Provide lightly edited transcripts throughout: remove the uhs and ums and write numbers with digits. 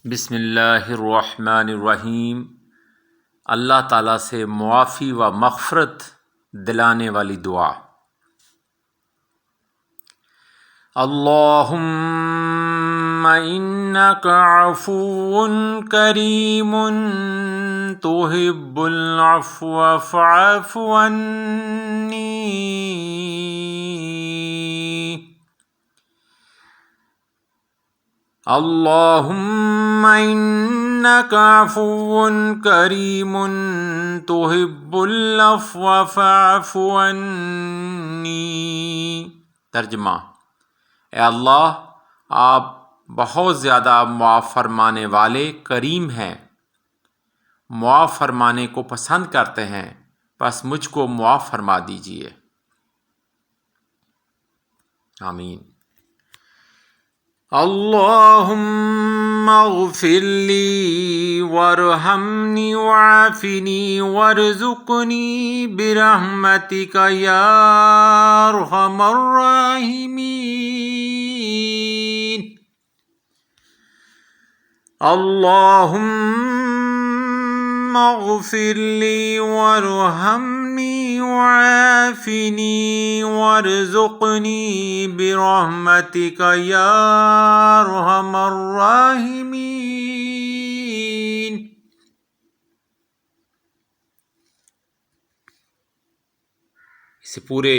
بسم اللہ الرحمن الرحیم۔ اللہ تعالیٰ سے معافی و مغفرت دلانے والی دعا۔ اللہم انک عفو کریم تحب العفو فاعف عنی۔ اللہم انک عفو کریم تحب العفو فاعف عنی۔ ترجمہ: اے اللہ، آپ بہت زیادہ معاف فرمانے والے کریم ہیں، معاف فرمانے کو پسند کرتے ہیں، بس مجھ کو معاف فرما دیجیے۔ آمین۔ اللہم اغفر لی وارحمنی وعافنی وارزقنی برحمتک یا ارحم الراحمین۔ اللہم اغفر لی وارحمنی وعافنی وارزقنی برحمتک یا ارحم الراحمین۔ اسے پورے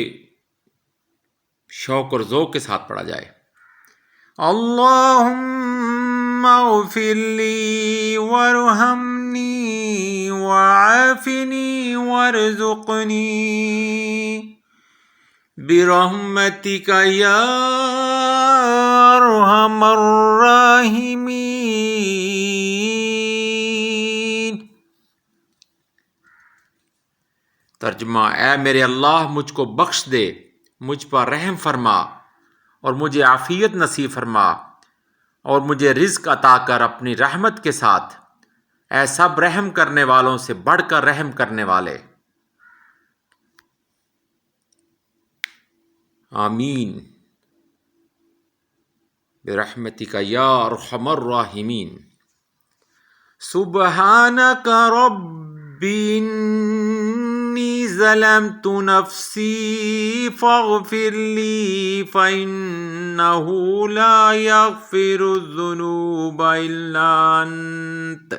شوق اور ذوق کے ساتھ پڑھا جائے۔ اللہم اغفر لی وارحمنی وعافنی وارزقنی برحمتک یا ارحم الراحمین۔ ترجمہ: اے میرے اللہ، مجھ کو بخش دے، مجھ پر رحم فرما اور مجھے عافیت نصیب فرما، اور مجھے رزق عطا کر اپنی رحمت کے ساتھ، اے سب رحم کرنے والوں سے بڑھ کر رحم کرنے والے۔ آمین برحمتک یا ارحم الراحمین۔ سبحانک ربی انی ظلمت نفسی فاغفر لی فإنہ لا یغفر الذنوب الا انت۔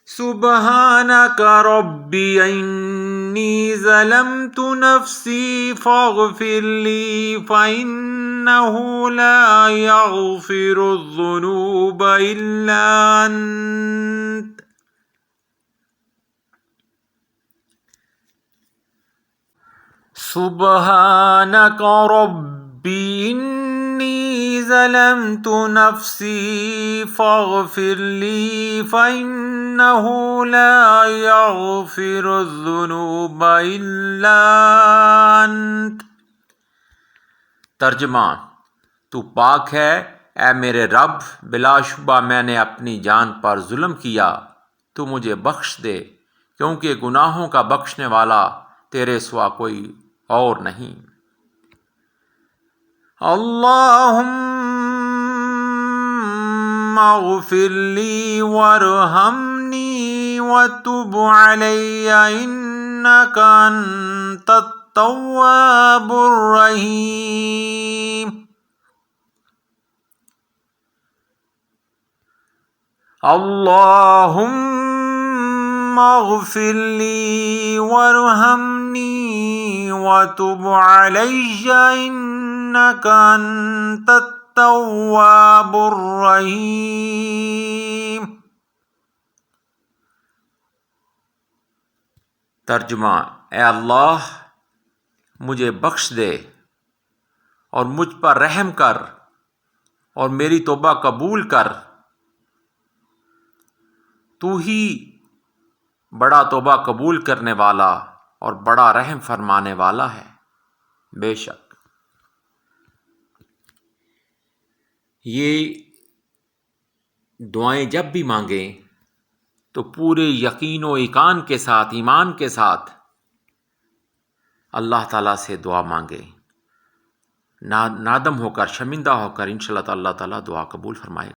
سبحانک ربی انی ظلمت نفسی فاغفر لی فإنہ لا یغفر الذنوب الا انت۔ سبحانک ربی انی ظلمت نفسی فاغفر لی فإنہ لا یغفر الذنوب الا انت۔ ترجمہ: تو پاک ہے اے میرے رب، بلا شبہ میں نے اپنی جان پر ظلم کیا، تو مجھے بخش دے، کیونکہ گناہوں کا بخشنے والا تیرے سوا کوئی اور نہیں۔ اللہم اغفر لی وارحمنی وتب علی انک انت التواب الرحیم۔ اللہم اغفر لی وارحمنی وتب علی انک انت التواب الرحیم۔ ترجمہ: اے اللہ، مجھے بخش دے اور مجھ پر رحم کر اور میری توبہ قبول کر، تو ہی بڑا توبہ قبول کرنے والا اور بڑا رحم فرمانے والا ہے۔ بے شک یہ دعائیں جب بھی مانگیں تو پورے یقین و ایقان کے ساتھ، ایمان کے ساتھ اللہ تعالیٰ سے دعا مانگیں، نادم ہو کر، شرمندہ ہو کر، انشاءاللہ اللہ تعالیٰ دعا قبول فرمائے گا۔